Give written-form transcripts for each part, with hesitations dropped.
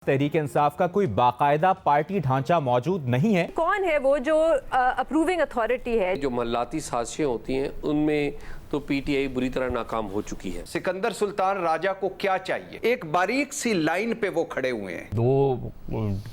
तहरीक इंसाफ का कोई बाकायदा पार्टी ढांचा मौजूद नहीं है। कौन है वो जो अप्रूविंग अथॉरिटी है? जो मल्लाती साजिशें होती हैं उनमें तो पीटीआई बुरी तरह नाकाम हो चुकी है। सिकंदर सुल्तान राजा को क्या चाहिए? एक बारीक सी लाइन पे वो खड़े हुए हैं। दो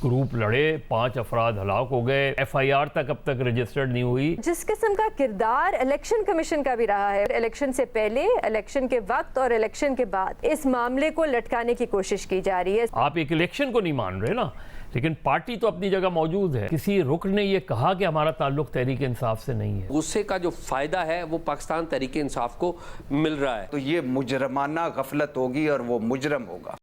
ग्रुप लड़े, 5 अफराद हलाक हो गए, एफआईआर तक अब तक रजिस्टर्ड नहीं हुई। जिस किस्म का किरदार इलेक्शन कमीशन का भी रहा है, इलेक्शन से पहले, इलेक्शन के वक्त और इलेक्शन के बाद इस मामले को लटकाने की कोशिश की जा रही है। आप एक इलेक्शन को नहीं मान रहे ना, लेकिन पार्टी तो अपनी जगह मौजूद है। किसी रुकन ने ये कहा कि हमारा ताल्लुक तहरीक इंसाफ से नहीं है। गुस्से का जो फायदा है वो पाकिस्तान तहरीक इंसाफ को मिल रहा है। तो ये मुजरमाना गफलत होगी और वो मुजरम होगा।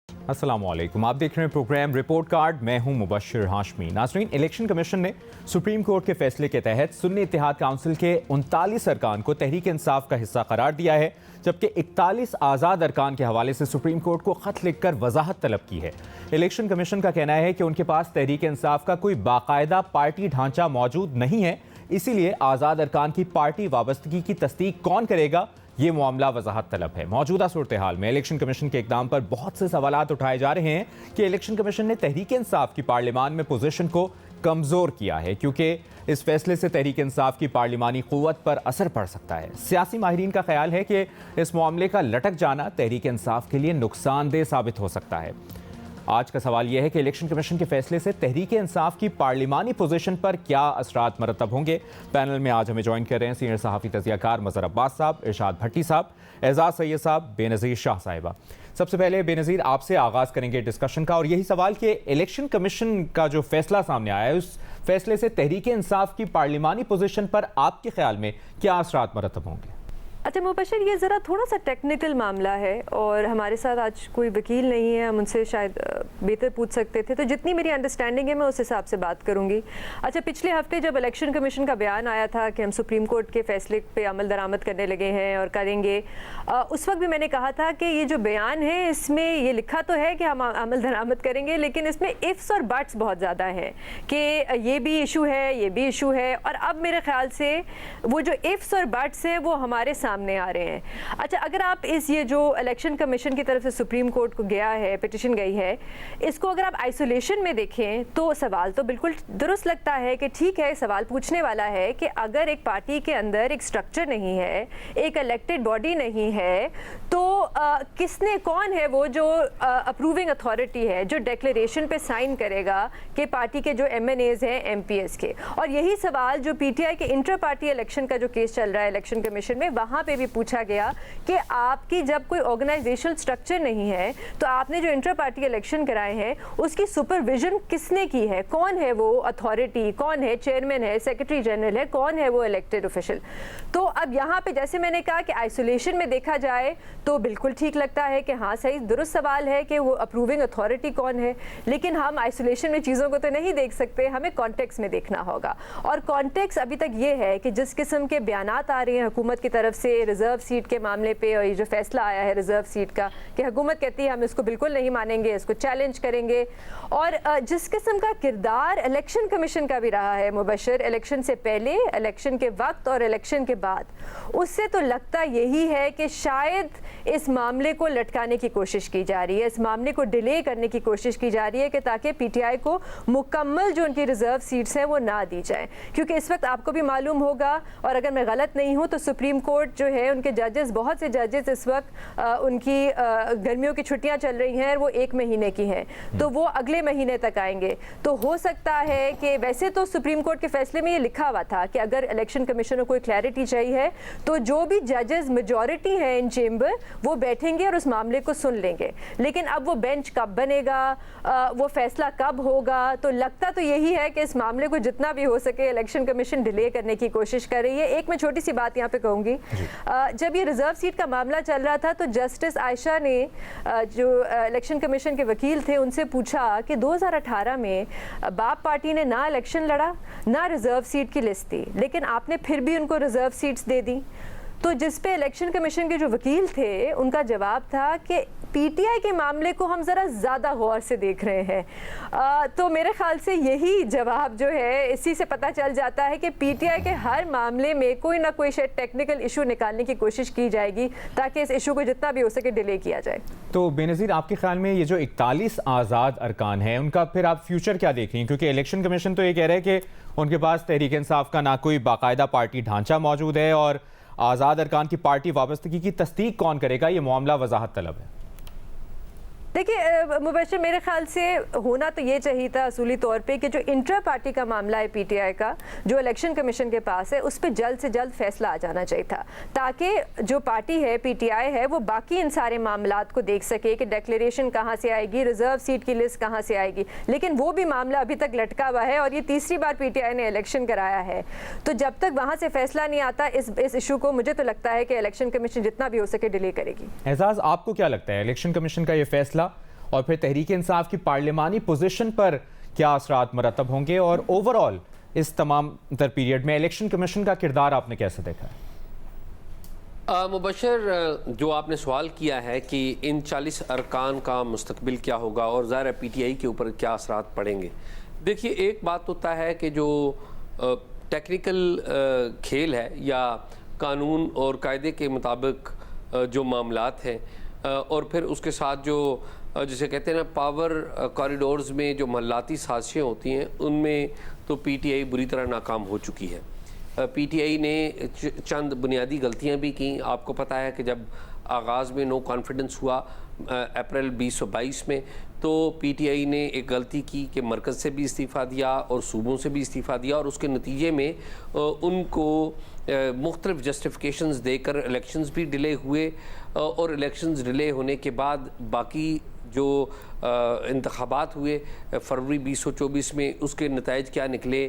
अस्सलामुअलैकुम, आप देख रहे हैं प्रोग्राम रिपोर्ट कार्ड। मैं हूं मुबश्शिर हाशमी। नाज़रीन, इलेक्शन कमीशन ने सुप्रीम कोर्ट के फैसले के तहत सुन्नी इत्तेहाद काउंसिल के 39 अरकान को तहरीक इंसाफ का हिस्सा करार दिया है, जबकि 41 आज़ाद अरकान के हवाले से सुप्रीम कोर्ट को खत लिखकर वजाहत तलब की है। इलेक्शन कमीशन का कहना है कि उनके पास तहरीक इंसाफ का कोई बाकायदा पार्टी ढांचा मौजूद नहीं है, इसीलिए आज़ाद अरकान की पार्टी वाबस्तगी की तस्दीक कौन करेगा, ये मामला वजाहत तलब है। मौजूदा सूरत हाल में इलेक्शन कमीशन के इकदाम पर बहुत से सवालात उठाए जा रहे हैं कि इलेक्शन कमीशन ने तहरीक इंसाफ की पार्लियामान में पोजीशन को कमज़ोर किया है, क्योंकि इस फैसले से तहरीक इंसाफ की पार्लिमानी क़ुव्वत पर असर पड़ सकता है। सियासी माहिरीन का ख्याल है कि इस मामले का लटक जाना तहरीक इंसाफ के लिए नुकसानदेह साबित हो सकता है। आज का सवाल यह है कि इलेक्शन कमीशन के फैसले से तहरीक इंसाफ की पार्लिमानी पोजीशन पर क्या असरात मरतब होंगे। पैनल में आज हमें ज्वाइन कर रहे हैं सीनियर सहाफ़ी तज़कियाकार मज़हर अब्बास साहब, इरशाद भट्टी साहब, एजाज सैयद साहब, बेनज़ीर शाह साहिबा। सबसे पहले बेनज़ीर, आपसे आगाज़ करेंगे डिस्कशन का, और यही सवाल कि इलेक्शन कमीशन का जो फैसला सामने आया है, उस फैसले से तहरीक इंसाफ की पार्लिमानी पोजीशन पर आपके ख्याल में क्या असरात मरतब होंगे? अच्छा मुबश्शिर, ये ज़रा थोड़ा सा टेक्निकल मामला है और हमारे साथ आज कोई वकील नहीं है, हम उनसे शायद बेहतर पूछ सकते थे, तो जितनी मेरी अंडरस्टैंडिंग है मैं उस हिसाब से बात करूंगी। अच्छा, पिछले हफ्ते जब इलेक्शन कमीशन का बयान आया था कि हम सुप्रीम कोर्ट के फैसले पे अमल दरामद करने लगे हैं और करेंगे, उस वक्त भी मैंने कहा था कि ये जो बयान है इसमें ये लिखा तो है कि हम अमल दरामद करेंगे, लेकिन इसमें इफ्स और बट्स बहुत ज़्यादा हैं कि ये भी इशू है, ये भी इशू है। और अब मेरे ख्याल से वो जो इफ्स और बट्स हैं वो हमारे सामने आ रहे हैं। अच्छा, अगर आप ये जो इलेक्शन कमीशन की तरफ से सुप्रीम कोर्ट को गया है, पिटिशन गई है, इसको अगर आप आइसोलेशन में देखें तो सवाल तो बिल्कुल दुरुस्त लगता है कि ठीक है, सवाल पूछने वाला है कि अगर एक पार्टी के अंदर एक स्ट्रक्चर नहीं है, एक इलेक्टेड बॉडी नहीं है, तो कौन है वो जो अप्रूविंग अथॉरिटी है, जो डिक्लेरेशन पे साइन करेगा कि पार्टी के जो MNAs हैं MPs के। और यही सवाल जो PTI के इंटर पार्टी इलेक्शन का जो केस चल रहा है इलेक्शन कमीशन में, वहाँ पे भी पूछा गया कि आपकी जब कोई ऑर्गेनाइजेशनल स्ट्रक्चर नहीं है तो आपने जो इंटर पार्टी इलेक्शन कराए हैं उसकी सुपरविजन किसने की है, कौन है वो अथॉरिटी, कौन है चेयरमैन है, सेक्रेटरी जनरल है, कौन है वो इलेक्टेड ऑफिशियल। तो अब यहाँ पे जैसे मैंने कहा कि आइसोलेशन में देखा जाए तो बिल्कुल ठीक लगता है कि हाँ सही दुरुस्त सवाल है कि वो अप्रूविंग अथॉरिटी कौन है, लेकिन हम आइसोलेशन में चीज़ों को तो नहीं देख सकते, हमें कॉन्टेक्स्ट में देखना होगा। और कॉन्टेक्स्ट अभी तक ये है कि जिस किस्म के बयानात आ रहे हैं हुकूमत की तरफ से रिजर्व सीट के मामले पे, और ये जो फैसला आया है रिजर्व सीट का कि हुकूमत कहती है हम इसको बिल्कुल नहीं मानेंगे, इसको चैलेंज करेंगे, और जिस किस्म का किरदार इलेक्शन कमीशन का भी रहा है मुबश्शिर, इलेक्शन से पहले, इलेक्शन के वक्त और इलेक्शन के बाद, उससे तो लगता यही है कि शायद इस मामले को लटकाने की कोशिश की जा रही है, इस मामले को डिले करने की कोशिश की जा रही है कि ताकि PTI को मुकम्मल जो उनकी रिजर्व सीट्स हैं वो ना दी जाए। क्योंकि इस वक्त आपको भी मालूम होगा, और अगर मैं गलत नहीं हूँ तो सुप्रीम कोर्ट जो है उनके जजेस, बहुत से जजेस इस वक्त उनकी गर्मियों की छुट्टियां चल रही हैं, वो 1 महीने की हैं, तो वो अगले महीने तक आएंगे। तो हो सकता है कि वैसे तो सुप्रीम कोर्ट के फैसले में ये लिखा हुआ था कि अगर इलेक्शन कमीशन को कोई क्लैरिटी चाहिए तो जो भी जजेस मेजॉरिटी हैं इन चेंबर वो बैठेंगे और उस मामले को सुन लेंगे, लेकिन अब वो बेंच कब बनेगा, वो फैसला कब होगा, तो लगता तो यही है कि इस मामले को जितना भी हो सके इलेक्शन कमीशन डिले करने की कोशिश कर रही है। एक मैं छोटी सी बात यहाँ पे कहूँगी, जब ये रिजर्व सीट का मामला चल रहा था तो जस्टिस आयशा ने जो इलेक्शन कमीशन के वकील थे उनसे पूछा कि 2018 में बाप पार्टी ने ना इलेक्शन लड़ा ना रिजर्व सीट की लिस्ट दी, लेकिन आपने फिर भी उनको रिजर्व सीट्स दे दी, तो जिस पे इलेक्शन कमीशन के जो वकील थे उनका जवाब था कि पीटीआई के मामले को हम ज़रा ज़्यादा गौर से देख रहे हैं। तो मेरे ख्याल से यही जवाब जो है इसी से पता चल जाता है कि पीटीआई के हर मामले में कोई ना कोई शायद टेक्निकल इशू निकालने की कोशिश की जाएगी ताकि इस इशू को जितना भी हो सके डिले किया जाए। तो बेनज़ीर, आपके ख्याल में ये जो 41 आज़ाद अरकान हैं उनका फिर आप फ्यूचर क्या देख रही हैं? क्योंकि इलेक्शन कमीशन तो ये कह रहे हैं कि उनके पास तहरीक इंसाफ का ना कोई बाकायदा पार्टी ढांचा मौजूद है और आज़ाद अरकान की पार्टी वाबस्तगी की तस्दीक कौन करेगा, ये मामला वजाहत तलब है। देखिए मुबशर, मेरे ख्याल से होना तो ये चाहिए था असूली तौर पे कि जो इंट्रा पार्टी का मामला है पीटीआई का जो इलेक्शन कमीशन के पास है उस पर जल्द से जल्द फैसला आ जाना चाहिए था ताकि जो पार्टी है पीटीआई है वो बाकी इन सारे मामलात को देख सके कि डिक्लेरेशन कहाँ से आएगी, रिजर्व सीट की लिस्ट कहाँ से आएगी। लेकिन वो भी मामला अभी तक लटका हुआ है और ये तीसरी बार पीटीआई ने इलेक्शन कराया है। तो जब तक वहाँ से फैसला नहीं आता इस इशू को, मुझे तो लगता है कि इलेक्शन कमीशन जितना भी हो सके डिले करेगी। एजाज, आपको क्या लगता है इलेक्शन कमीशन का ये फैसला और फिर तहरीक इंसाफ की पार्लिमानी पोजीशन पर क्या असरात मरतब होंगे और ओवरऑल इस तमाम तर पीरियड में इलेक्शन कमीशन का किरदार आपने कैसे देखा है? मुबशर, जो आपने सवाल किया है कि इन 40 अरकान का मुस्तकबिल क्या होगा और ज़ाहिर है पीटीआई के ऊपर क्या असरात पड़ेंगे। देखिए, एक बात होता है कि जो टेक्निकल खेल है या कानून और कायदे के मुताबिक जो मामलात हैं और फिर उसके साथ जो जिसे कहते हैं ना पावर कॉरिडोर्स में जो महल्लाती साजिशें होती हैं उनमें तो पीटीआई बुरी तरह नाकाम हो चुकी है। पीटीआई ने चंद बुनियादी गलतियां भी की। आपको पता है कि जब आगाज़ में नो कॉन्फिडेंस हुआ अप्रैल 2022 में, तो पीटीआई ने एक गलती की कि मरकज़ से भी इस्तीफ़ा दिया और सूबों से भी इस्तीफ़ा दिया और उसके नतीजे में उनको मुख्तलिफ जस्टिफिकेशंस देकर इलेक्शंस भी डिले हुए और इलेक्शंस डिले होने के बाद बाकी जो इंतखाबात हुए फरवरी 2024 में उसके नताइज क्या निकले,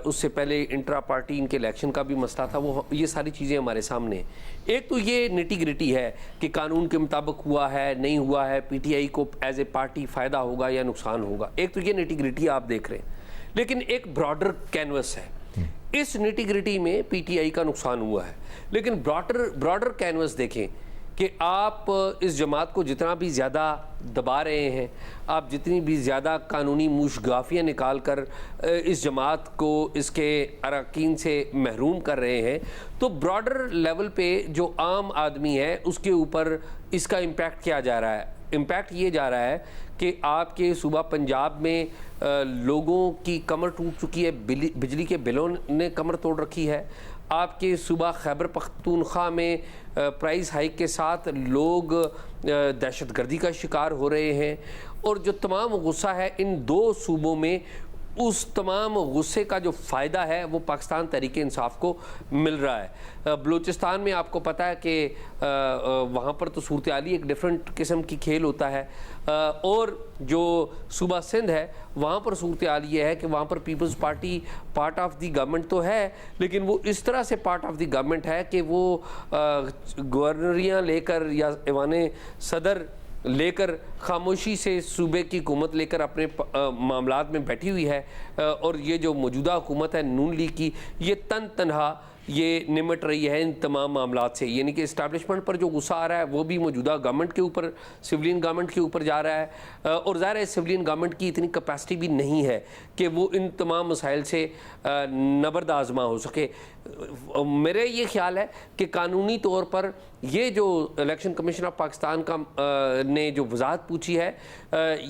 उससे पहले इंट्रा पार्टी इनके इलेक्शन का भी मसला था, वो ये सारी चीज़ें हमारे सामने हैं। एक तो ये निटी ग्रिटी है कि कानून के मुताबिक हुआ है नहीं हुआ है, पीटीआई को एज ए पार्टी फ़ायदा होगा या नुकसान होगा, एक तो ये निटी ग्रिटी आप देख रहे हैं। लेकिन एक ब्रॉडर कैनवस है, इस निटी ग्रिटी में पीटीआई का नुकसान हुआ है। लेकिन ब्रॉडर कैनवस देखें कि आप इस जमात को जितना भी ज़्यादा दबा रहे हैं, आप जितनी भी ज़्यादा कानूनी मूशगाफियाँ निकाल कर इस जमात को इसके अरकान से महरूम कर रहे हैं, तो ब्रॉडर लेवल पे जो आम आदमी है उसके ऊपर इसका इम्पैक्ट क्या जा रहा है? इम्पैक्ट ये जा रहा है कि आपके सूबा पंजाब में लोगों की कमर टूट चुकी है, बिजली के बिलों ने कमर तोड़ रखी है। आपके सूबा खैबर पख्तूनख्वा में प्राइस हाइक के साथ लोग दहशतगर्दी का शिकार हो रहे हैं और जो तमाम गुस्सा है इन दो सूबों में, उस तमाम गुस्से का जो फ़ायदा है वो पाकिस्तान तहरीक इंसाफ को मिल रहा है। बलूचिस्तान में आपको पता है कि वहाँ पर तो सूरत हाल ही एक डिफरेंट किस्म की खेल होता है और जो सूबा सिंध है वहाँ पर सूरत हाल ये है कि वहाँ पर people's party part of the government तो है, लेकिन वो इस तरह से पार्ट ऑफ दी गवर्नमेंट है कि वो गवर्नरियाँ लेकर या ऐवान सदर लेकर खामोशी से सूबे की हुकूमत लेकर अपने मामलात में बैठी हुई है और ये जो मौजूदा हुकूमत है नून लीग की, ये तनहा ये निमट रही है इन तमाम मामलात से। यानी कि इस्टेब्लिशमेंट पर जो गुस्सा आ रहा है वो भी मौजूदा गवर्नमेंट के ऊपर, सिविलियन गवर्नमेंट के ऊपर जा रहा है और ज़ाहिर है सिविलियन गवर्नमेंट की इतनी कैपेसिटी भी नहीं है कि वो इन तमाम मसाइल से नबर्द आज़मा हो सके। मेरे ये ख्याल है कि कानूनी तौर पर ये जो इलेक्शन कमीशन ऑफ पाकिस्तान का ने जो वजाहत पूछी है,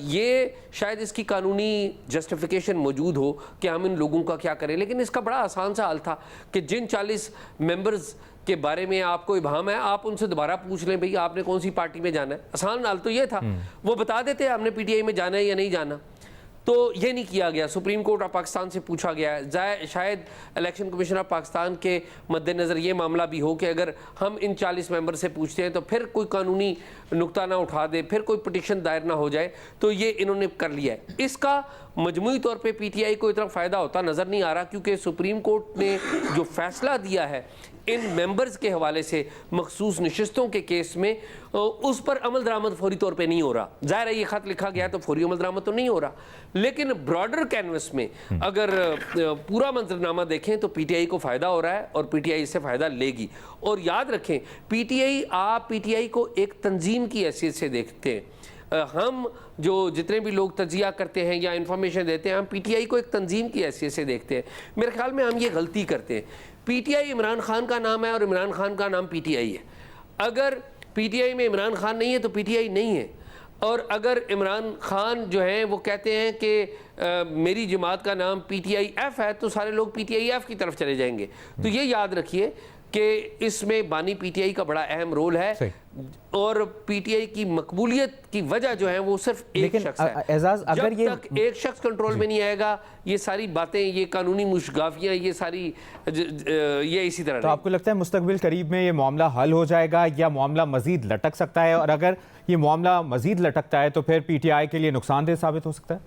ये शायद इसकी कानूनी जस्टिफिकेशन मौजूद हो कि हम इन लोगों का क्या करें। लेकिन इसका बड़ा आसान सा हल था कि जिन 40 मेंबर्स के बारे में आपको इबाहम है, आप उनसे दोबारा पूछ लें भाई आपने कौन सी पार्टी में जाना है। आसान हल तो ये था, वो बता देते हमने पीटीआई में जाना है या नहीं जाना। तो ये नहीं किया गया। सुप्रीम कोर्ट ऑफ पाकिस्तान से पूछा गया है। शायद इलेक्शन कमीशन ऑफ पाकिस्तान के मद्देनज़र ये मामला भी हो कि अगर हम इन 40 मेंबर से पूछते हैं तो फिर कोई कानूनी नुक्ता ना उठा दे, फिर कोई पिटीशन दायर ना हो जाए, तो ये इन्होंने कर लिया है। इसका मजमूई तौर पे पीटीआई को इतना फ़ायदा होता नज़र नहीं आ रहा, क्योंकि सुप्रीम कोर्ट ने जो फैसला दिया है इन मेंबर्स के हवाले से मखसूस नशिस्तों के केस में, उस पर अमल दरामद फौरी तौर पे नहीं हो रहा। ज़ाहिर है ये ख़त लिखा गया तो फौरी अमल दरामद तो नहीं हो रहा, लेकिन ब्रॉडर कैनवस में अगर पूरा मंजरनामा देखें तो पीटीआई को फ़ायदा हो रहा है और पीटीआई इससे फ़ायदा लेगी। और याद रखें, आप पीटीआई को एक तंजीम की हैसियत से देखते हैं। हम जो जितने भी लोग तजिया करते हैं या इंफॉर्मेशन देते हैं, हम पीटीआई को एक तंजीम की हैसियत से देखते हैं। मेरे ख्याल में हम ये गलती करते हैं। पीटीआई इमरान खान का नाम है और इमरान खान का नाम पीटीआई है। अगर पीटीआई में इमरान खान नहीं है तो पीटीआई नहीं है। और अगर इमरान खान जो हैं वो कहते हैं कि मेरी जमात का नाम PTIF है, तो सारे लोग PTIF की तरफ चले जाएंगे। तो ये याद रखिए कि इसमें बानी पीटीआई का बड़ा अहम रोल है और पीटीआई की मकबूलियत की वजह जो है वो सिर्फ एक शख्स है। एजाज, अगर जब तक एक शख्स कंट्रोल में नहीं आएगा, ये सारी बातें, ये कानूनी मुशगाफियां, ये सारी ये इसी तरह। तो आपको लगता है मुस्तकबिल करीब में ये मामला हल हो जाएगा या मामला मजीद लटक सकता है? और अगर ये मामला मजीद लटकता है तो फिर पीटीआई के लिए नुकसानदेह साबित हो सकता है?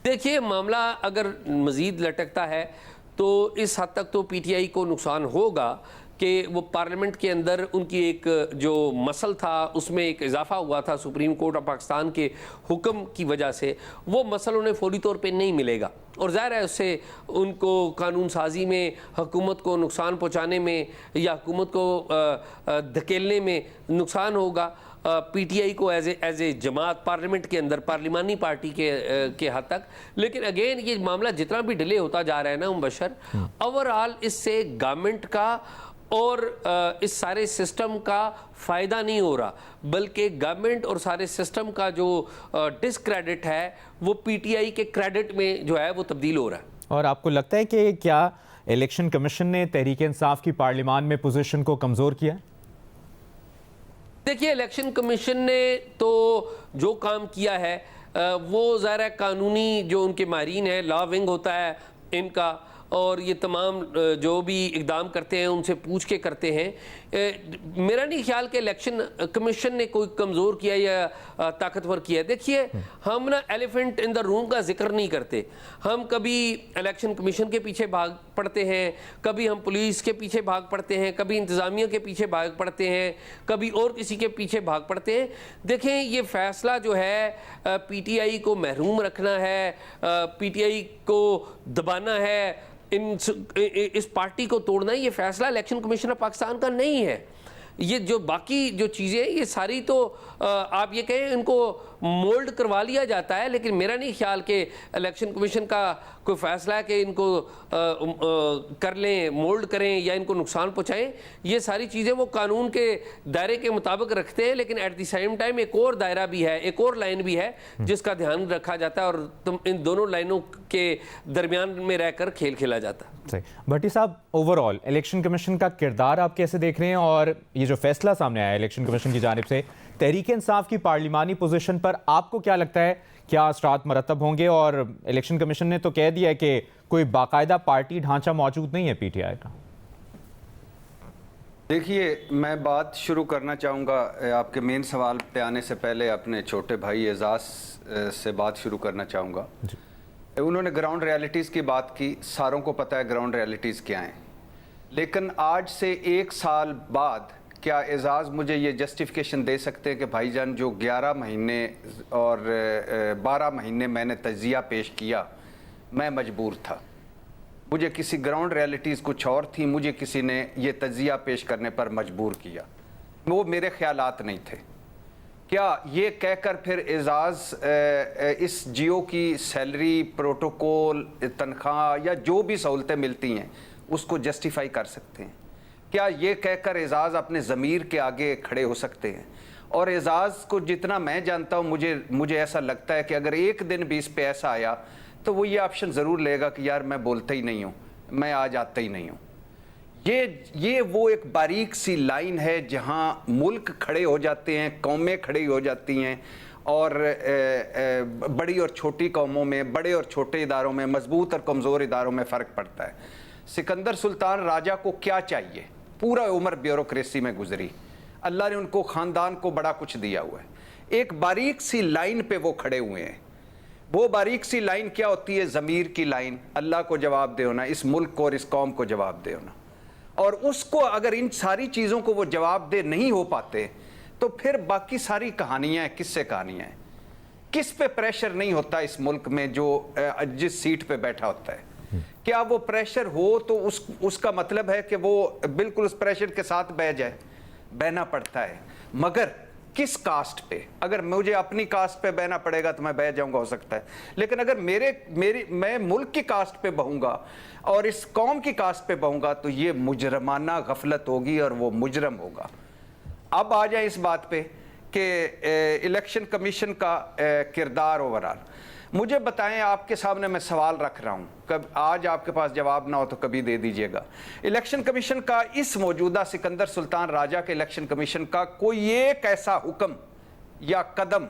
देखिए, मामला अगर मजीद लटकता है तो इस हद तक तो पीटीआई को नुकसान होगा कि वो पार्लियामेंट के अंदर उनकी एक जो मसल था उसमें एक इजाफा हुआ था सुप्रीम कोर्ट ऑफ पाकिस्तान के हुक्म की वजह से, वो मसल उन्हें फौरी तौर पे नहीं मिलेगा और ज़ाहिर है उससे उनको कानून साजी में, हुकूमत को नुकसान पहुँचाने में या हुकूमत को धकेलने में नुकसान होगा। पीटीआई को एज ए जमात पार्लियामेंट के अंदर पार्लिमानी पार्टी के हद तक। लेकिन अगेन ये मामला जितना भी डिले होता जा रहा है ना मुबशर, ओवरऑल इससे गवर्नमेंट का और इस सारे सिस्टम का फ़ायदा नहीं हो रहा, बल्कि गवर्नमेंट और सारे सिस्टम का जो डिसक्रेडिट है वो पीटीआई के क्रेडिट में जो है वो तब्दील हो रहा है। और आपको लगता है कि क्या इलेक्शन कमीशन ने तहरीक इंसाफ की पार्लियामान में पोजीशन को कमज़ोर किया? देखिए, इलेक्शन कमीशन ने तो जो काम किया है वो ज़ाहिर है कानूनी जो उनके माहिरीन है, लॉ विंग होता है इनका, और ये तमाम जो भी इकदाम करते हैं उनसे पूछ के करते हैं। मेरा नहीं ख्याल कि इलेक्शन कमीशन ने कोई कमज़ोर किया या ताकतवर किया। देखिए, हम ना एलिफेंट इन द रूम का जिक्र नहीं करते। हम कभी इलेक्शन कमीशन के पीछे भाग पड़ते हैं, कभी हम पुलिस के पीछे भाग पड़ते हैं, कभी इंतज़ामिया के पीछे भाग पड़ते हैं, कभी और किसी के पीछे भाग पड़ते हैं। देखें, ये फ़ैसला जो है पीटीआई को महरूम रखना है, पीटीआई को दबाना है, इस पार्टी को तोड़ना है, ये फैसला इलेक्शन कमीशन ऑफ पाकिस्तान का नहीं है। ये जो बाकी जो चीज़ें ये सारी तो आप ये कहें इनको मोल्ड करवा लिया जाता है, लेकिन मेरा नहीं ख्याल कि इलेक्शन कमीशन का कोई फ़ैसला है कि इनको कर लें, मोल्ड करें या इनको नुकसान पहुँचाएं। ये सारी चीज़ें वो कानून के दायरे के मुताबिक रखते हैं, लेकिन एट द सेम टाइम एक और दायरा भी है, एक और लाइन भी है जिसका ध्यान रखा जाता है और तुम इन दोनों लाइनों के दरमियान में रहकर खेल खेला जाता है। सही। भट्टी साहब, ओवरऑल इलेक्शन कमीशन का किरदार आप कैसे देख रहे हैं? और ये जो फैसला सामने आया इलेक्शन कमीशन की जानिब से तहरीक इंसाफ की पार्लिमानी पोजीशन पर, आपको क्या लगता है क्या असरात मरतब होंगे? और इलेक्शन कमीशन ने तो कह दिया है कि कोई बाकायदा पार्टी ढांचा मौजूद नहीं है पीटीआई का। देखिए, मैं बात शुरू करना चाहूँगा आपके मेन सवाल पे आने से पहले अपने छोटे भाई एजाज से बात शुरू करना चाहूँगा। उन्होंने ग्राउंड रियलिटीज़ की बात की, सारों को पता है ग्राउंड रियलिटीज़ क्या हैं, लेकिन आज से 1 साल बाद क्या एजाज मुझे ये जस्टिफिकेशन दे सकते हैं कि भाईजान जो 11 महीने और 12 महीने मैंने तजिया पेश किया, मैं मजबूर था, मुझे किसी ग्राउंड रियलिटीज़ कुछ और थी, मुझे किसी ने ये तजिया पेश करने पर मजबूर किया, वो मेरे ख्यालात नहीं थे। क्या ये कहकर फिर एजाज इस जियो की सैलरी, प्रोटोकॉल, तनख्वाह या जो भी सहूलतें मिलती हैं उसको जस्टिफाई कर सकते हैं? क्या ये कहकर एजाज अपने ज़मीर के आगे खड़े हो सकते हैं? और एजाज को जितना मैं जानता हूँ, मुझे ऐसा लगता है कि अगर एक दिन भी इस पे ऐसा आया तो वो ये ऑप्शन ज़रूर लेगा कि यार मैं बोलता ही नहीं हूँ, मैं आज आता ही नहीं हूँ। ये वो एक बारीक सी लाइन है जहाँ मुल्क खड़े हो जाते हैं, कौमें खड़ी हो जाती हैं, और बड़ी और छोटी कौमों में, बड़े और छोटे इदारों में, मजबूत और कमज़ोर इदारों में फ़र्क पड़ता है। सिकंदर सुल्तान राजा को क्या चाहिए? पूरा उम्र ब्यूरोक्रेसी में गुजरी, अल्लाह ने उनको ख़ानदान को बड़ा कुछ दिया हुआ है, एक बारीक सी लाइन पे वो खड़े हुए हैं। वो बारीक सी लाइन क्या होती है? ज़मीर की लाइन। अल्लाह को जवाब दे होना, इस मुल्क को और इस कौम को जवाब दे होना। और उसको अगर इन सारी चीज़ों को वो जवाब दे नहीं हो पाते तो फिर बाकी सारी कहानियाँ किससे कहानियाँ हैं? किस पे प्रेशर नहीं होता इस मुल्क में जो जिस सीट पे बैठा होता है? क्या वो प्रेशर हो तो उसका मतलब है कि वो बिल्कुल उस प्रेशर के साथ बह जाए? बहना पड़ता है, मगर किस कास्ट पे? अगर मुझे अपनी कास्ट पे बहना पड़ेगा तो मैं बह जाऊंगा, हो सकता है, लेकिन अगर मैं मुल्क की कास्ट पे बहूंगा और इस कौम की कास्ट पे बहूंगा तो ये मुजरमाना गफलत होगी और वो मुजरम होगा। अब आ जाए इस बात पे कि इलेक्शन कमीशन का किरदार ओवरऑल। मुझे बताएं, आपके सामने मैं सवाल रख रहा हूं, कब आज आपके पास जवाब ना हो तो कभी दे दीजिएगा। इलेक्शन कमीशन का इस मौजूदा सिकंदर सुल्तान राजा के इलेक्शन कमीशन का कोई एक ऐसा हुक्म या कदम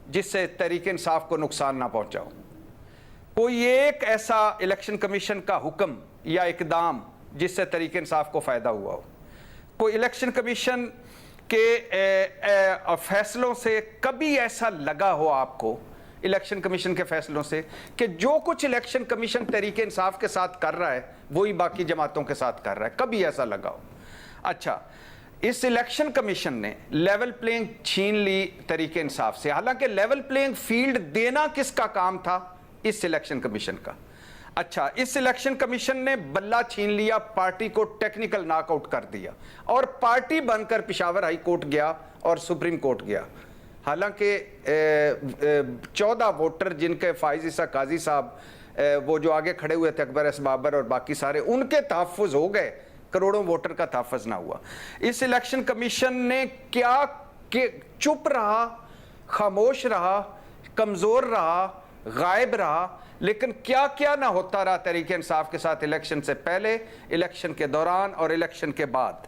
जिससे तहरीक इंसाफ को नुकसान ना पहुंचा हो? कोई एक ऐसा इलेक्शन कमीशन का हुक्म या इकदाम जिससे तहरीक इंसाफ को फ़ायदा हुआ हो? कोई इलेक्शन कमीशन के फैसलों से कभी ऐसा लगा हो आपको, इलेक्शन कमीशन के फैसलों से, कि जो कुछ इलेक्शन कमीशन तहरीक इंसाफ के साथ कर रहा है वही बाकी जमातों के साथ कर रहा है? कभी ऐसा लगा हो? अच्छा, इस इलेक्शन कमीशन ने लेवल प्लेइंग छीन ली तहरीक इंसाफ से, हालांकि लेवल प्लेइंग फील्ड देना किसका काम था? इस इलेक्शन कमीशन का। अच्छा, इस इलेक्शन कमीशन ने बल्ला छीन लिया, पार्टी को टेक्निकल नॉकआउट कर दिया और पार्टी बनकर पेशावर हाई कोर्ट गया और सुप्रीम कोर्ट गया। हालांकि 14 वोटर जिनके फाइज ईसा काजी साहब वो जो आगे खड़े हुए थे, अकबर एस बाबर और बाकी सारे, उनके तहफ़्फ़ुज़ हो गए, करोड़ों वोटर का तहफ़्फ़ुज़ ना हुआ। इस इलेक्शन कमीशन ने क्या कि चुप रहा, खामोश रहा, कमज़ोर रहा, गायब रहा, लेकिन क्या क्या ना होता रहा तहरीक इंसाफ के साथ इलेक्शन से पहले, इलेक्शन के दौरान और इलेक्शन के बाद।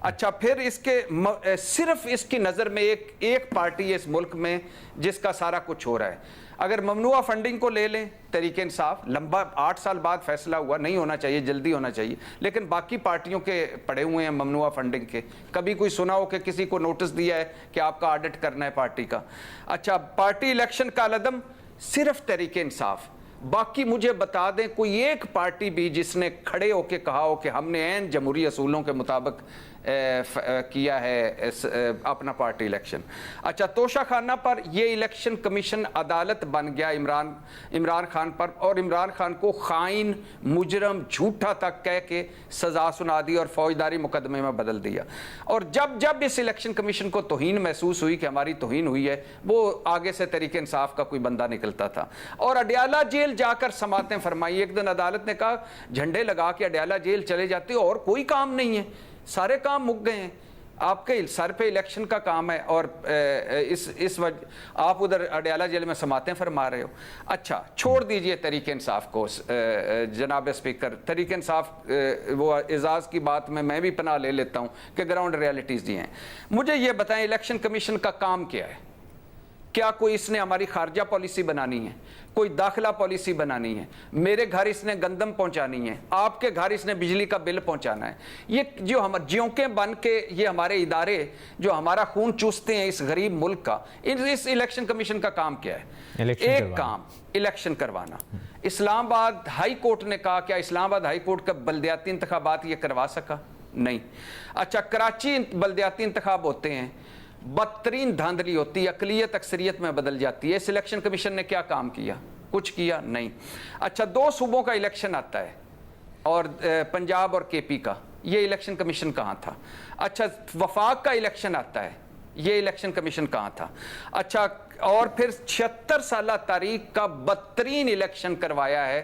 अच्छा, फिर इसके सिर्फ इसकी नज़र में एक पार्टी है इस मुल्क में जिसका सारा कुछ हो रहा है। अगर ममनुआ फंडिंग को ले लें, तहरीक इंसाफ, लंबा 8 साल बाद फैसला हुआ, नहीं होना चाहिए, जल्दी होना चाहिए, लेकिन बाकी पार्टियों के पड़े हुए हैं ममनुआ फंडिंग के। कभी कोई सुना हो कि किसी को नोटिस दिया है कि आपका ऑडिट करना है पार्टी का? अच्छा, पार्टी इलेक्शन का लदम सिर्फ तहरीक इंसाफ। बाकी मुझे बता दें कोई एक पार्टी भी जिसने खड़े होकर कहा हो कि हमने ऐन जमहूरी असूलों के मुताबिक किया है अपना पार्टी इलेक्शन। अच्छा, तोशाखाना पर ये इलेक्शन कमीशन अदालत बन गया इमरान खान पर, और इमरान खान को खाइन, मुजरम, झूठा तक कह के सज़ा सुना दी और फौजदारी मुकदमे में बदल दिया। और जब जब इस इलेक्शन कमीशन को तौहीन महसूस हुई कि हमारी तौहीन हुई है, वो आगे से तहरीक इंसाफ का कोई बंदा निकलता था और अडयाला जेल जाकर समातें फरमाई। एक दिन अदालत ने कहा, झंडे लगा के अडयाला जेल चले जाते हो और कोई काम नहीं है, सारे काम मुक गए हैं, आपके सर पे इलेक्शन का काम है और इस वजह आप उधर अडयाला जेल में समातें फरमा रहे हो। अच्छा, छोड़ दीजिए तहरीक इंसाफ को जनाब स्पीकर, तहरीक इंसाफ वो एजाज़ की बात में मैं भी पनाह ले लेता हूँ कि ग्राउंड रियलिटीज़ ये हैं। मुझे ये बताएं, इलेक्शन कमीशन का काम क्या है? क्या कोई इसने हमारी खारजा पॉलिसी बनानी है? कोई दाखिला पॉलिसी बनानी है? मेरे घर इसने गंदम पहुंचानी है, आपके घर इसने बिजली का बिल पहुंचाना है? ये जो हम ज्योंके बन के ये हमारे इदारे जो हमारा खून चूसते हैं इस गरीब मुल्क का, इस इलेक्शन कमीशन का काम क्या है? एक काम, इलेक्शन करवाना। इस्लामाबाद हाई कोर्ट ने कहा, क्या इस्लामाबाद हाई कोर्ट का बल्दियाती इंतखाबात ये करवा सका? नहीं। अच्छा, कराची बल्दियाती इंतखाब होते हैं, बदतरीन धांधली होती है, अकलियत अक्सरियत में बदल जाती है। इस इलेक्शन कमीशन ने क्या काम किया? कुछ किया नहीं। अच्छा, 2 सूबों का इलेक्शन आता है और पंजाब और केपी का, ये इलेक्शन कमीशन कहाँ था? अच्छा, वफाक का इलेक्शन आता है, ये इलेक्शन कमीशन कहाँ था? अच्छा, और फिर 76 साल तारीख का बदतरीन इलेक्शन करवाया है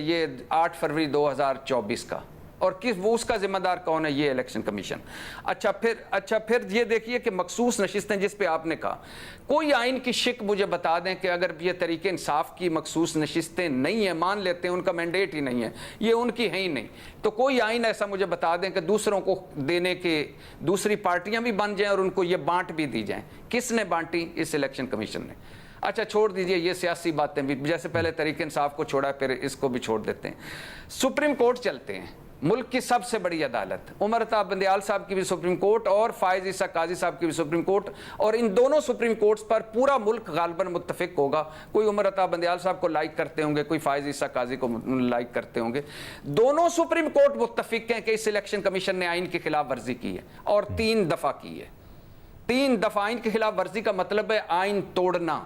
ये 8 फरवरी 2024 का, और किस वो उसका जिम्मेदार कौन है? ये इलेक्शन कमीशन। अच्छा, फिर ये देखिए कि मखसूस नशिस्तें जिस पे आपने कहा, कोई आइन की शिक मुझे बता दें कि अगर ये तरीके इंसाफ की मखसूस नशिस्तें नहीं है, मान लेते हैं उनका मैंडेट ही नहीं है, ये उनकी है ही नहीं, तो कोई आइन ऐसा मुझे बता दें कि दूसरों को देने के दूसरी पार्टियां भी बन जाएं और उनको ये बांट भी दी जाएं। किसने बांटी? इस इलेक्शन कमीशन ने। अच्छा, छोड़ दीजिए ये सियासी बातें भी, जैसे पहले तरीके इंसाफ को छोड़ा फिर इसको भी छोड़ देते हैं। सुप्रीम कोर्ट चलते हैं, मुल्क की सबसे बड़ी अदालत, उमर अता बंदयाल साहब की भी सुप्रीम कोर्ट और फायज ईसा काजी साहब की भी सुप्रीम कोर्ट, और इन दोनों सुप्रीम कोर्ट्स पर पूरा मुल्क गालबन मुत्तफिक होगा। कोई उमर अता बंदयाल साहब को लाइक करते होंगे, कोई फायज ईसा काजी को लाइक करते होंगे। दोनों सुप्रीम कोर्ट मुत्तफिक हैं कि इस इलेक्शन कमीशन ने आइन की खिलाफ वर्जी की है, और 3 दफा की है। 3 दफा आइन की खिलाफ वर्जी का मतलब है आइन तोड़ना।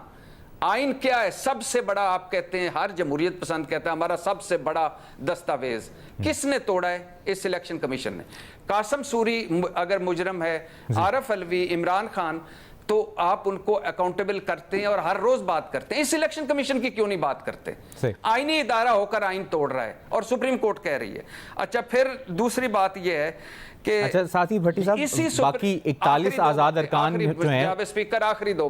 आइन क्या है? सबसे बड़ा, आप कहते हैं, हर जमहूरियत पसंद कहता है हमारा सबसे बड़ा दस्तावेज। किसने तोड़ा है? इस इलेक्शन कमीशन ने। कासम सूरी अगर मुजरम है, आरफ अलवी, इमरान खान, तो आप उनको अकाउंटेबल करते हैं और हर रोज बात करते हैं। इस इलेक्शन कमीशन की क्यों नहीं बात करते? आईनी इदारा होकर आइन तोड़ रहा है और सुप्रीम कोर्ट कह रही है। अच्छा, फिर दूसरी बात यह है कि अच्छा, साथ ही भट्टी साहब, बाकी 41 आजाद अरकान जो हैं, स्पीकर, आखिरी दो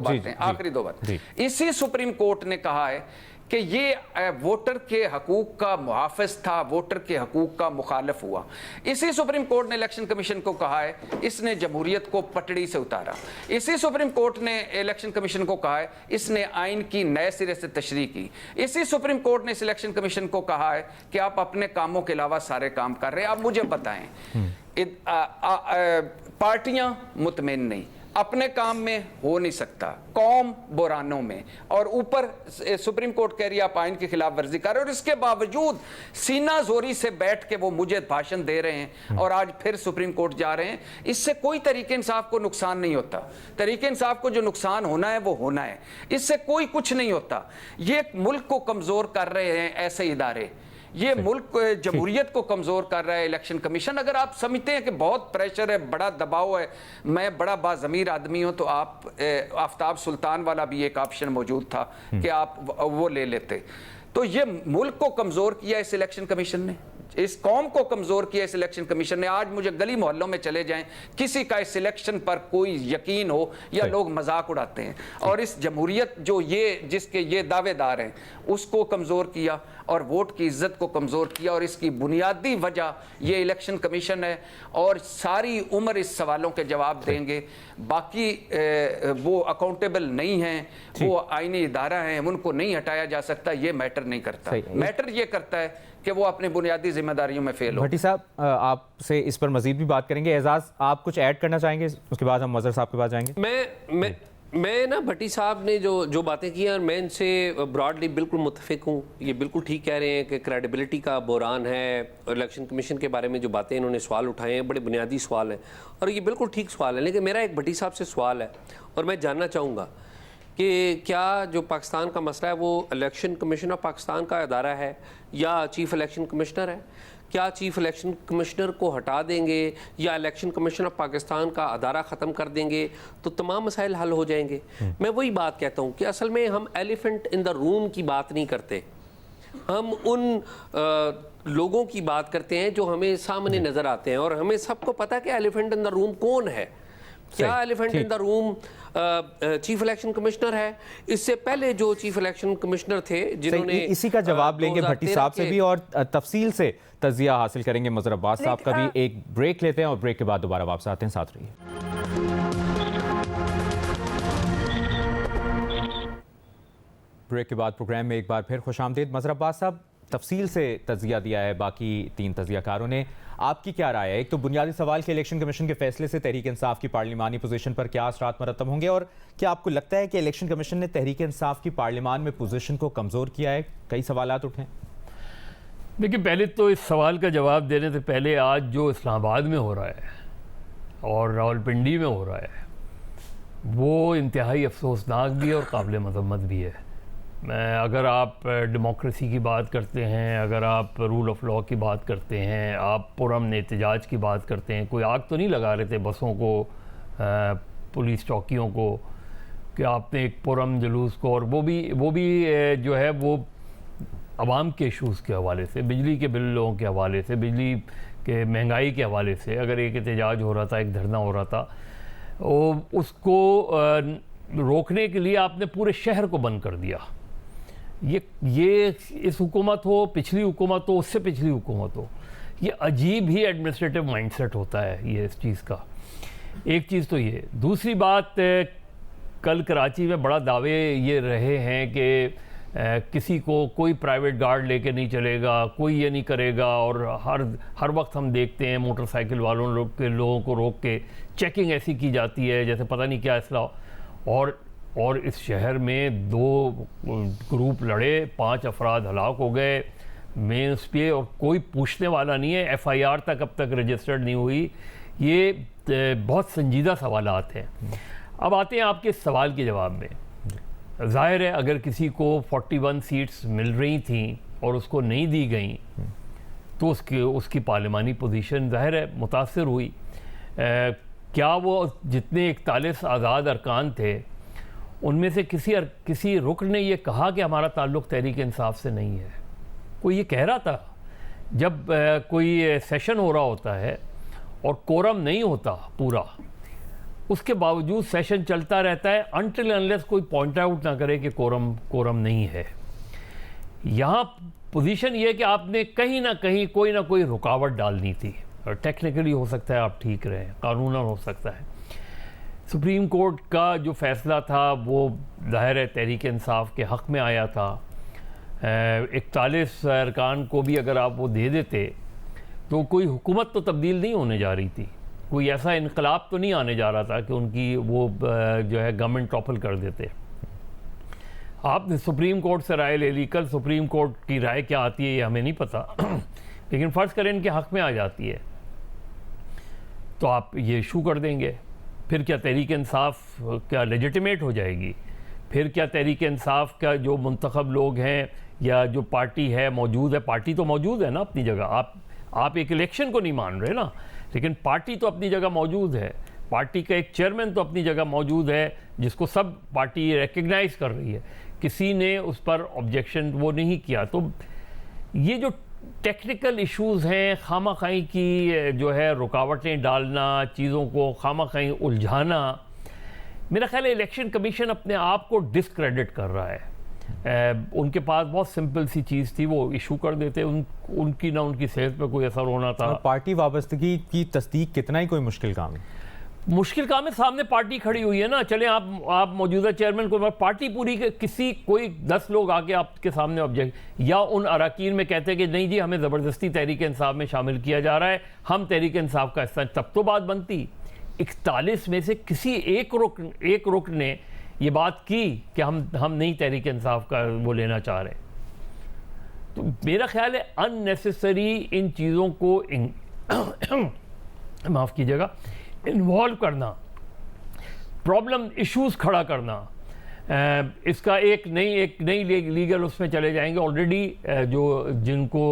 बातें। इसी सुप्रीम कोर्ट ने कहा है कि ये वोटर के हकूक का मुहाफिज था, वोटर के हकूक का मुखालिफ हुआ। इसी सुप्रीम कोर्ट ने इलेक्शन कमीशन को कहा है इसने जमहूरियत को पटड़ी से उतारा। इसी सुप्रीम कोर्ट ने इलेक्शन कमीशन को कहा है इसने आइन की नए सिरे से तशरीह की। इसी सुप्रीम कोर्ट ने इस इलेक्शन कमीशन को कहा है कि आप अपने कामों के अलावा सारे काम कर रहे हैं। आप मुझे बताएं, पार्टियां मुतमईन नहीं, अपने काम में हो नहीं सकता, कौम बुरानों में, और ऊपर सुप्रीम कोर्ट कह रही है आप आइन की खिलाफ वर्जी कर रहे हो, और इसके बावजूद सीना जोरी से बैठ के वो मुझे भाषण दे रहे हैं और आज फिर सुप्रीम कोर्ट जा रहे हैं। इससे कोई तरीके इंसाफ को नुकसान नहीं होता। तरीके इंसाफ को जो नुकसान होना है वो होना है, इससे कोई कुछ नहीं होता। ये मुल्क को कमजोर कर रहे हैं ऐसे इदारे, ये मुल्क जमहूरियत को कमजोर कर रहा है इलेक्शन कमीशन। अगर आप समझते हैं कि बहुत प्रेशर है, बड़ा दबाव है, मैं बड़ा बाज़मीर आदमी हूं, तो आप आफ्ताब सुल्तान वाला भी एक ऑप्शन मौजूद था कि आप वो ले लेते। तो ये मुल्क को कमजोर किया इस इलेक्शन कमीशन ने, इस कौम को कमजोर किया इस इलेक्शन कमीशन ने। आज मुझे गली मोहल्लों में चले जाएं, किसी का इस इलेक्शन पर कोई यकीन हो या लोग मजाक उड़ाते हैं, और इस जमहूरियत जो ये जिसके ये दावेदार हैं उसको कमजोर किया और वोट की इज्जत को कमजोर किया, और इसकी बुनियादी वजह ये इलेक्शन कमीशन है। और सारी उम्र इस सवालों के जवाब देंगे। बाकी वो अकाउंटेबल नहीं हैं, वो आईनी इदारा हैं, उनको नहीं हटाया जा सकता। ये मैटर नहीं करता। मैटर ये करता है कि वो अपनी बुनियादी जिम्मेदारियों में फेल हो। भट्टी साहब, आपसे इस पर मजीद भी बात करेंगे। एजाज, आप कुछ ऐड करना चाहेंगे? उसके बाद हम मजहर साहब के पास जाएंगे। मैं ना भट्टी साहब ने जो बातें की हैं, मैं इनसे ब्रॉडली बिल्कुल मुत्तफिक हूँ। ये बिल्कुल ठीक कह रहे हैं कि क्रेडिबिलिटी का बुहरान है। इलेक्शन कमीशन के बारे में जो बातें इन्होंने सवाल उठाए हैं बड़े बुनियादी सवाल हैं, और ये बिल्कुल ठीक सवाल है। लेकिन मेरा एक भट्टी साहब से सवाल है, और मैं जानना चाहूँगा कि क्या जो पाकिस्तान का मसला है वो इलेक्शन कमीशन ऑफ पाकिस्तान का अदारा है या चीफ इलेक्शन कमिश्नर है? क्या चीफ इलेक्शन कमिश्नर को हटा देंगे या इलेक्शन कमीशन ऑफ पाकिस्तान का अदारा ख़त्म कर देंगे तो तमाम मसाइल हल हो जाएंगे? मैं वही बात कहता हूँ कि असल में हम एलिफेंट इन द रूम की बात नहीं करते, हम उन लोगों की बात करते हैं जो हमें सामने नज़र आते हैं, और हमें सबको पता है कि एलिफेंट इन द रूम कौन है। क्या elephant in the room chief election commissioner है? इससे पहले जो चीफ इलेक्शन कमिश्नर थे जिन्होंने इसी का जवाब लेंगे भट्टी साहब से भी, और तफसील से तजिया हासिल करेंगे मजहर अब्बास साहब का भी। एक ब्रेक लेते हैं और ब्रेक के बाद दोबारा वापस आते हैं। साथ रहिए। ब्रेक के बाद प्रोग्राम में एक बार फिर खुशामदीद। मजहर अब्बास साहब, तफसील से तजिया दिया है बाकी 3 तजियाकारों ने। आपकी क्या राय है? एक तो बुनियादी सवाल के इलेक्शन कमीशन के फैसले से तहरीक इंसाफ की पार्लिमानी पोजीशन पर क्या असरात मरतब होंगे, और क्या आपको लगता है कि इलेक्शन कमीशन ने तहरीक इंसाफ की पार्लिमान में पोजीशन को कमज़ोर किया है? कई सवालात उठे। देखिए, पहले तो इस सवाल का जवाब देने से पहले आज जो इस्लामाबाद में हो रहा है और रावलपिंडी में हो रहा है वो इंतहाई अफसोसनाक भी है और काबिल मज़म्मत भी है। अगर आप डेमोक्रेसी की बात करते हैं, अगर आप रूल ऑफ लॉ की बात करते हैं, आप पुरअमन एहतजाज की बात करते हैं, कोई आग तो नहीं लगा रहे थे बसों को, पुलिस चौकियों को, कि आपने एक पुरअमन जुलूस को, और वो भी जो है वो आवाम के इशूज़ के हवाले से, बिजली के बिलों के हवाले से, बिजली के महंगाई के हवाले से अगर एक एहतजाज हो रहा था, एक धरना हो रहा था, उसको रोकने के लिए आपने पूरे शहर को बंद कर दिया। ये इस हुकूमत हो, पिछली हुकूमत हो, उससे पिछली हुकूमत हो, ये अजीब ही एडमिनिस्ट्रेटिव माइंडसेट होता है ये इस चीज़ का। एक चीज़ तो ये। दूसरी बात, कल कराची में बड़ा दावे ये रहे हैं कि किसी को कोई प्राइवेट गार्ड लेके नहीं चलेगा, कोई ये नहीं करेगा, और हर वक्त हम देखते हैं मोटरसाइकिल वालों लोगों को रोक के चेकिंग ऐसी की जाती है जैसे पता नहीं क्या असला। और इस शहर में 2 ग्रुप लड़े, 5 अफराद हलाक हो गए मेंस पे, और कोई पूछने वाला नहीं है। FIR तक अब तक रजिस्टर्ड नहीं हुई। ये बहुत संजीदा सवालात हैं। अब आते हैं आपके सवाल के जवाब में। ज़ाहिर है अगर किसी को 41 सीट्स मिल रही थी और उसको नहीं दी गई तो उसकी पार्लिमानी पोजीशन ज़ाहिर है मुतासर हुई। क्या वो जितने 41 आज़ाद अरकान थे उनमें से किसी रुकन ने ये कहा कि हमारा ताल्लुक़ तहरीक इंसाफ से नहीं है? कोई ये कह रहा था? जब कोई सेशन हो रहा होता है और कोरम नहीं होता पूरा, उसके बावजूद सेशन चलता रहता है अनटिल अनलेस कोई पॉइंट आउट ना करे कि कोरम नहीं है। यहाँ पोजीशन ये है कि आपने कहीं ना कहीं कोई ना कोई रुकावट डालनी थी, और टेक्निकली हो सकता है आप ठीक रहें, कानूनन हो सकता है। सुप्रीम कोर्ट का जो फैसला था वो ज़ाहिर है तहरीक इंसाफ के हक़ में आया था। 41 अरकान को भी अगर आप वो दे देते तो कोई हुकूमत तो तब्दील नहीं होने जा रही थी, कोई ऐसा इनकलाब तो नहीं आने जा रहा था कि उनकी वो जो है गवर्नमेंट टॉपल कर देते। आपने सुप्रीम कोर्ट से राय ले ली, कल सुप्रीम कोर्ट की राय क्या आती है ये हमें नहीं पता लेकिन फ़र्ज़ करें इनके हक़ में आ जाती है तो आप ये इशू कर देंगे। फिर क्या तहरीक इंसाफ क्या लेजिटिमेट हो जाएगी? फिर क्या तहरीक इंसाफ का जो मुंतखब लोग हैं या जो पार्टी है मौजूद है, पार्टी तो मौजूद है ना अपनी जगह, आप एक इलेक्शन को नहीं मान रहे ना, लेकिन पार्टी तो अपनी जगह मौजूद है, पार्टी का एक चेयरमैन तो अपनी जगह मौजूद है जिसको सब पार्टी रिकग्नाइज कर रही है, किसी ने उस पर ऑब्जेक्शन वो नहीं किया। तो ये जो टेक्निकल इश्यूज़ हैं, खामाखाई की जो है रुकावटें डालना, चीज़ों को खामाखाई उलझाना, मेरा ख्याल है इलेक्शन कमीशन अपने आप को डिस्क्रेडिट कर रहा है। उनके पास बहुत सिंपल सी चीज़ थी, वो इशू कर देते, उनकी ना उनकी सेहत पे कोई असर होना था। पार्टी वाबस्तगी की तस्दीक कितना ही कोई मुश्किल काम है? मुश्किल काम है, सामने पार्टी खड़ी हुई है ना। चले आप मौजूदा चेयरमैन को, पार्टी पूरी कोई 10 लोग आके आपके सामने ऑब्जेक्ट, या उन अरकान में कहते हैं कि नहीं जी हमें ज़बरदस्ती तहरीक इंसाफ में शामिल किया जा रहा है, हम तहरीक इंसाफ का हिस्सा, तब तो बात बनती। 41 में से किसी एक रुकन ने ये बात की कि हम नहीं तहरीक इंसाफ का वो लेना चाह रहे। तो मेरा ख्याल है अननेसेसरी इन चीज़ों को माफ़ कीजिएगा, इन्वॉल्व करना, प्रॉब्लम इश्यूज खड़ा करना, इसका एक नई लीगल उसमें चले जाएंगे। ऑलरेडी जिनको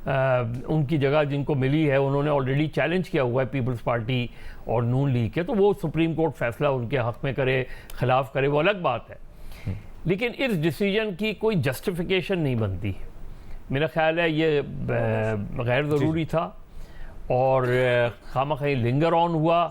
उनकी जगह जिनको मिली है उन्होंने ऑलरेडी चैलेंज किया हुआ है पीपल्स पार्टी और नून लीग के, तो वो सुप्रीम कोर्ट फैसला उनके हक़ में करे, ख़िलाफ़ करे, वो अलग बात है। लेकिन इस डिसीजन की कोई जस्टिफिकेशन नहीं बनती। मेरा ख़्याल है ये गैर ज़रूरी था और खामख़ाई लिंगर ऑन हुआ,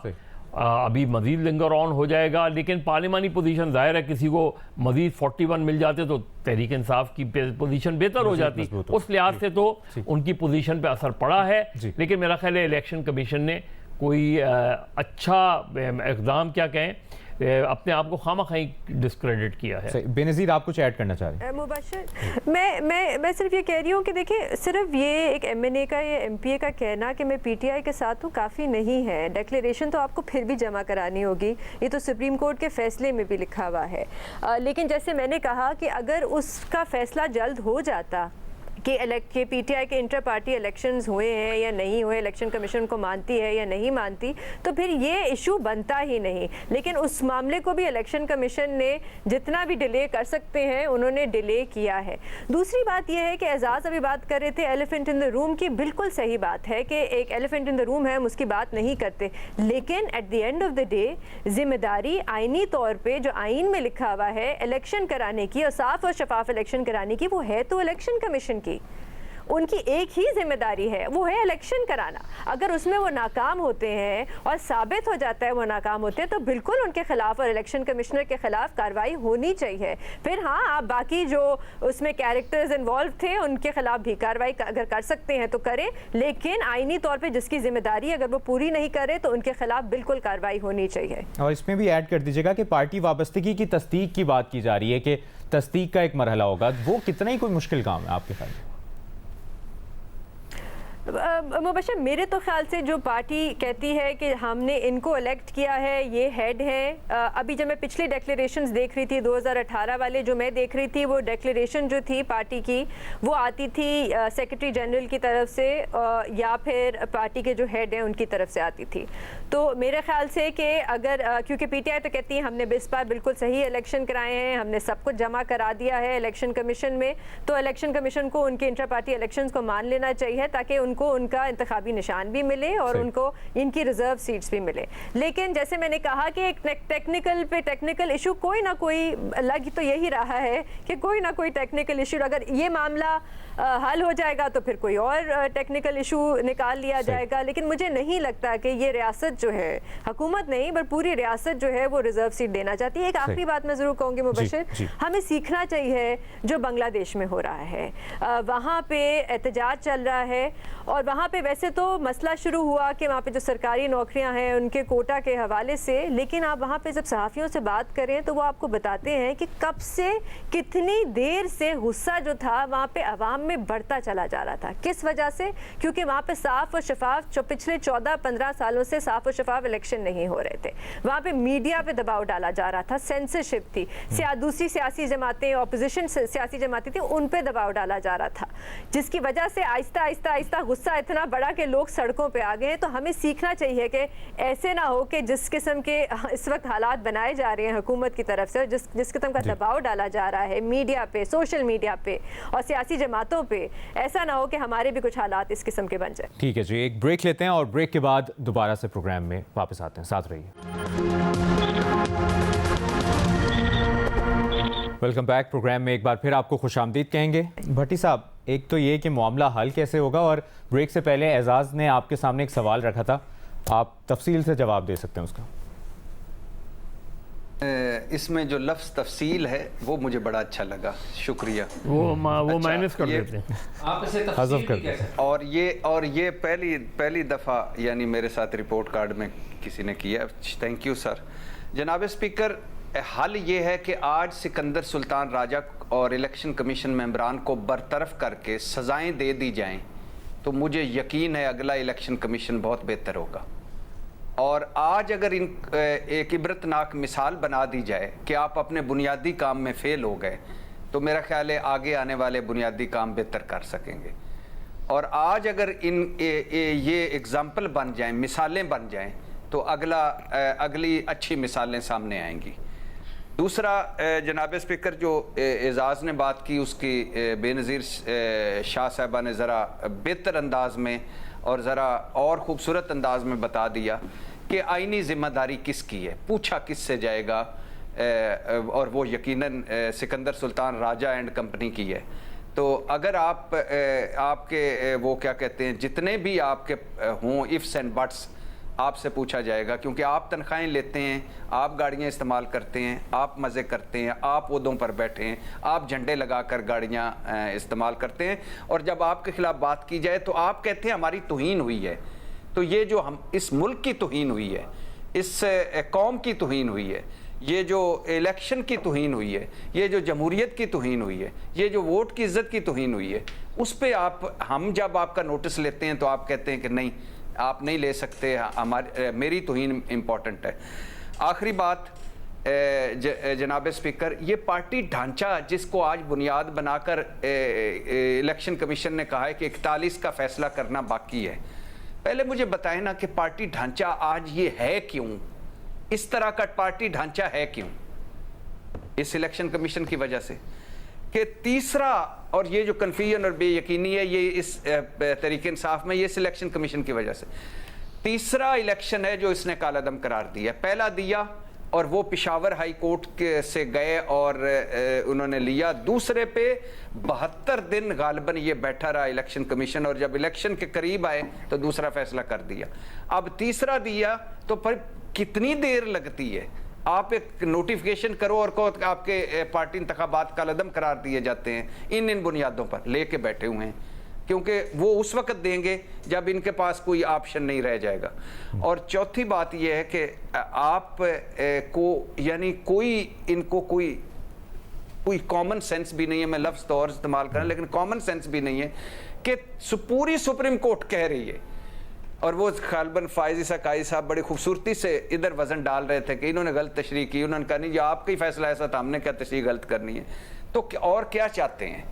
अभी मज़ीद लिंगर ऑन हो जाएगा। लेकिन पार्लिमानी पोजीशन ज़ाहिर है किसी को मज़ीद 41 मिल जाते तो तहरीक इंसाफ की पोजीशन बेहतर हो जाती, उस लिहाज से तो उनकी पोजीशन पे असर पड़ा है। लेकिन मेरा ख्याल है इलेक्शन कमीशन ने कोई अच्छा इक़दाम क्या कहें, अपने आप को खामखाई डिस्क्रेडिट किया है। बेनज़ीर आप कुछ ऐड करना चाह रहे हैं? मुबश्शिर, मैं सिर्फ ये कह रही हूँ कि देखिए सिर्फ ये एक MNA का या MPA का कहना कि मैं PTI के साथ हूँ काफ़ी नहीं है। डिक्लेरेशन तो आपको फिर भी जमा करानी होगी, ये तो सुप्रीम कोर्ट के फैसले में भी लिखा हुआ है। लेकिन जैसे मैंने कहा कि अगर उसका फैसला जल्द हो जाता कि PTI के इंटर पार्टी इलेक्शंस हुए हैं या नहीं हुए, इलेक्शन कमीशन को मानती है या नहीं मानती, तो फिर ये इशू बनता ही नहीं। लेकिन उस मामले को भी इलेक्शन कमीशन ने जितना भी डिले कर सकते हैं उन्होंने डिले किया है। दूसरी बात यह है कि एजाज़ अभी बात कर रहे थे एलिफेंट इन द रूम की, बिल्कुल सही बात है कि एक एलिफेंट इन द रूम है, हम उसकी बात नहीं करते, लेकिन at the end of the day जिम्मेदारी आइनी तौर पर जो आइन में लिखा हुआ है इलेक्शन कराने की और साफ और शफाफ इलेक्शन कराने की, वो है तो इलेक्शन कमीशन की। उनकी एक ही जिम्मेदारी है, वो है इलेक्शन कराना। अगर उसमें वो नाकाम होते हैं और साबित हो जाता है वो नाकाम होते हैं तो बिल्कुल उनके खिलाफ और इलेक्शन कमिश्नर के खिलाफ कार्रवाई होनी चाहिए। फिर हाँ, आप बाकी जो उसमें कैरेक्टर्स इन्वॉल्व थे उनके खिलाफ भी कार्रवाई अगर कर सकते हैं तो करें, लेकिन आईनी तौर पे जिसकी जिम्मेदारी अगर वो पूरी नहीं करे तो उनके खिलाफ बिल्कुल कार्रवाई होनी चाहिए। और इसमें भी ऐड कर दीजिएगा कि पार्टी वाबस्तगी की तस्दीक की बात की जा रही है कि तस्दीक का एक मरहला होगा, वो कितना ही कोई मुश्किल काम है आपके ख्याल में? मुबशर, मेरे तो ख्याल से जो पार्टी कहती है कि हमने इनको इलेक्ट किया है, ये हेड है। अभी जब मैं पिछली डिक्लेरेशंस देख रही थी 2018 वाले जो मैं देख रही थी, वो डिक्लेरेशन जो थी पार्टी की वो आती थी सेक्रेटरी जनरल की तरफ से या फिर पार्टी के जो हेड हैं उनकी तरफ से आती थी। तो मेरे ख्याल से कि अगर क्योंकि पीटीआई तो कहती है हमने इस बार बिल्कुल सही इलेक्शन कराए हैं, हमने सब कुछ जमा करा दिया है इलेक्शन कमीशन में, तो इलेक्शन कमीशन को उनके इंटर पार्टी इलेक्शंस को मान लेना चाहिए ताकि उनको उनका इंतखाबी निशान भी मिले और उनको इनकी रिजर्व सीट्स भी मिले। लेकिन जैसे मैंने कहा कि एक टेक्निकल इशू कोई ना कोई लग तो यही रहा है कि कोई ना कोई टेक्निकल इशू, अगर ये मामला हल हो जाएगा तो फिर कोई और टेक्निकल इशू निकाल लिया जाएगा। लेकिन मुझे नहीं लगता कि ये रियासत जो है, हुकूमत नहीं पर पूरी रियासत जो है वो रिजर्व सीट देना चाहती है। एक आखिरी बात मैं ज़रूर कहूँगी मुबशर, हमें सीखना चाहिए जो बांग्लादेश में हो रहा है। वहाँ पे एहतजाज चल रहा है और वहाँ पे वैसे तो मसला शुरू हुआ कि वहाँ पे जो सरकारी नौकरियाँ हैं उनके कोटा के हवाले से, लेकिन आप वहाँ पे जब सहाफ़ियों से बात करें तो वो आपको बताते हैं कि कब से कितनी देर से गुस्सा जो था वहाँ पे अवाम में बढ़ता चला जा रहा था। किस वजह से? क्योंकि वहाँ पे साफ और शफाफ जो पिछले 14-15 सालों से साफ और शफाफ इलेक्शन नहीं हो रहे थे। वहाँ पे मीडिया पे दबाव डाला जा रहा था, सेंसरशिप थी, दूसरी सियासी जमातें, ऑपोजिशन सियासी जमातें थी, उन पे दबाव डाला जा रहा था, जिसकी वजह से आहिस्ता आहिस्ता गुस्सा इतना बड़ा कि लोग सड़कों पे आ गए हैं। तो हमें सीखना चाहिए कि ऐसे ना हो कि जिस किस्म के इस वक्त हालात बनाए जा रहे हैं हुकूमत की तरफ से, जिस किस्म का दबाव डाला जा रहा है मीडिया पे, सोशल मीडिया पे और सियासी जमातों पे, ऐसा ना हो कि हमारे भी कुछ हालात इस किस्म के बन जाए। ठीक है जी, एक ब्रेक लेते हैं और ब्रेक के बाद दोबारा से प्रोग्राम में वापस आते हैं, साथ रहिए। Welcome back. प्रोग्राम में एक बार फिर आपको खुशामदीद कहेंगे। भट्टी साहब, एक तो ये कि मामला हल कैसे होगा, और ब्रेक से पहले एजाज ने आपके सामने एक सवाल रखा था, आप तफसील से जवाब दे सकते हैं उसका। इसमें जो लफ्ज़ तफसील है वो मुझे बड़ा अच्छा लगा, शुक्रिया। वो माइनस कर ये- देते हैं। आप इसे हज़फ तफसील कर भी कह सकते और ये पहली दफ़ा यानी मेरे साथ रिपोर्ट कार्ड में किसी ने किया। Thank you sir. जनाब स्पीकर, हल ये है कि आज सिकंदर सुल्तान राजा और इलेक्शन कमीशन मेंबरान को बरतरफ करके सज़ाएं दे दी जाएं, तो मुझे यकीन है अगला इलेक्शन कमीशन बहुत बेहतर होगा। और आज अगर एक इबरतनाक मिसाल बना दी जाए कि आप अपने बुनियादी काम में फेल हो गए, तो मेरा ख्याल है आगे आने वाले बुनियादी काम बेहतर कर सकेंगे। और आज अगर ये एग्जाम्पल बन जाएं, मिसालें बन जाएं, तो अगली अच्छी मिसालें सामने आएंगी। दूसरा, जनाब स्पीकर, जो एजाज़ ने बात की उसकी बेनज़ीर शाह साहबा ने ज़रा बेहतर अंदाज में और ज़रा और ख़ूबसूरत अंदाज में बता दिया कि आइनी ज़िम्मेदारी किसकी है, पूछा किससे जाएगा, और वो यकीनन सिकंदर सुल्तान राजा एंड कंपनी की है। तो अगर आपके वो क्या कहते हैं, जितने भी आपके हों इफ्स एंड बट्स, आपसे पूछा जाएगा, क्योंकि आप तनख्वाहें लेते हैं, आप गाड़ियाँ इस्तेमाल करते हैं, आप मज़े करते हैं, आप ओहदों पर बैठे हैं, आप झंडे लगाकर गाड़ियाँ इस्तेमाल करते हैं, और जब आपके ख़िलाफ़ बात की जाए तो आप कहते हैं हमारी तौहीन हुई है। तो ये जो हम इस मुल्क की तौहीन हुई है, इस कौम की तौहीन हुई है, ये जो इलेक्शन की तौहीन हुई है, ये जो जमहूरियत की तौहीन हुई है, ये जो वोट की इज़्ज़त की तौहीन हुई है, उस पर हम जब आपका नोटिस लेते हैं तो आप कहते हैं कि नहीं, आप नहीं ले सकते, मेरी तौहीन इम्पॉर्टेंट है। आखिरी बात, जनाब स्पीकर, ये पार्टी ढांचा जिसको आज बुनियाद बनाकर इलेक्शन कमीशन ने कहा है कि 41 का फैसला करना बाकी है, पहले मुझे बताएं ना कि पार्टी ढांचा आज ये है क्यों, इस तरह का पार्टी ढांचा है क्यों? इस इलेक्शन कमीशन की वजह से कि तीसरा, और ये जो कन्फ्यूजन और बेयकीनी है ये इस तरीके इंसाफ में, ये इलेक्शन कमीशन की वजह से तीसरा इलेक्शन है जो इसने कालादम करार दिया। पहला दिया और वो पेशावर हाई कोर्ट के से गए और उन्होंने लिया। दूसरे पे 72 दिन गालिबन ये बैठा रहा इलेक्शन कमीशन, और जब इलेक्शन के करीब आए तो दूसरा फैसला कर दिया। अब तीसरा दिया तो पर कितनी देर लगती है? आप एक नोटिफिकेशन करो और कहो आपके पार्टी इंतखाबात कालअदम करार दिए जाते हैं, इन बुनियादों पर लेके बैठे हुए हैं, क्योंकि वो उस वक्त देंगे जब इनके पास कोई ऑप्शन नहीं रह जाएगा। और चौथी बात यह है कि आप को यानी इनको कोई कॉमन सेंस भी नहीं है, मैं लफ्ज़ तो और इस्तेमाल करें लेकिन कॉमन सेंस भी नहीं है कि पूरी सुप्रीम कोर्ट कह रही है। और वो गालिबन फायज़ ईसा काजी साहब बड़ी खूबसूरती से इधर वजन डाल रहे थे कि इन्होंने गलत तशरीह की, उन्होंने कहा नहीं ये आपका ही फैसला ऐसा था, हमने क्या तशरीह गलत करनी है। तो और क्या चाहते हैं,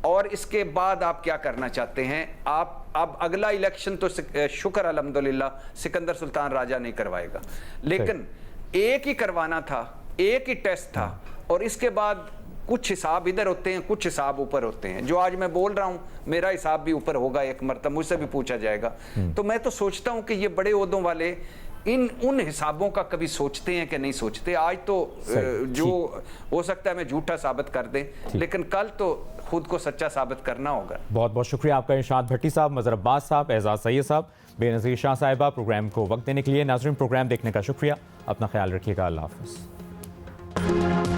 और इसके बाद आप क्या करना चाहते हैं? आप अब अगला इलेक्शन तो शुक्र अल्हम्दुलिल्लाह सिकंदर सुल्तान राजा नहीं करवाएगा, लेकिन एक ही करवाना था, एक ही टेस्ट था, और इसके बाद कुछ हिसाब इधर होते हैं, कुछ हिसाब ऊपर होते हैं। जो आज मैं बोल रहा हूं मेरा हिसाब भी ऊपर होगा, एक मरतबा मुझसे भी पूछा जाएगा। तो मैं तो सोचता हूं कि ये बड़े ओहदों वाले उन हिसाबों का कभी सोचते हैं कि नहीं सोचते। आज तो जो हो सकता है मैं झूठा साबित कर दें, लेकिन कल तो खुद को सच्चा साबित करना होगा। बहुत बहुत शुक्रिया आपका इरशाद भट्टी साहब, मज़हर अब्बास साहब, एजाज सैयद साहब, बेनज़ीर शाह साहिबा प्रोग्राम को वक्त देने के लिए। नाज़रीन प्रोग्राम देखने का शुक्रिया, अपना ख्याल रखिएगा, अल्लाह हाफ़िज़।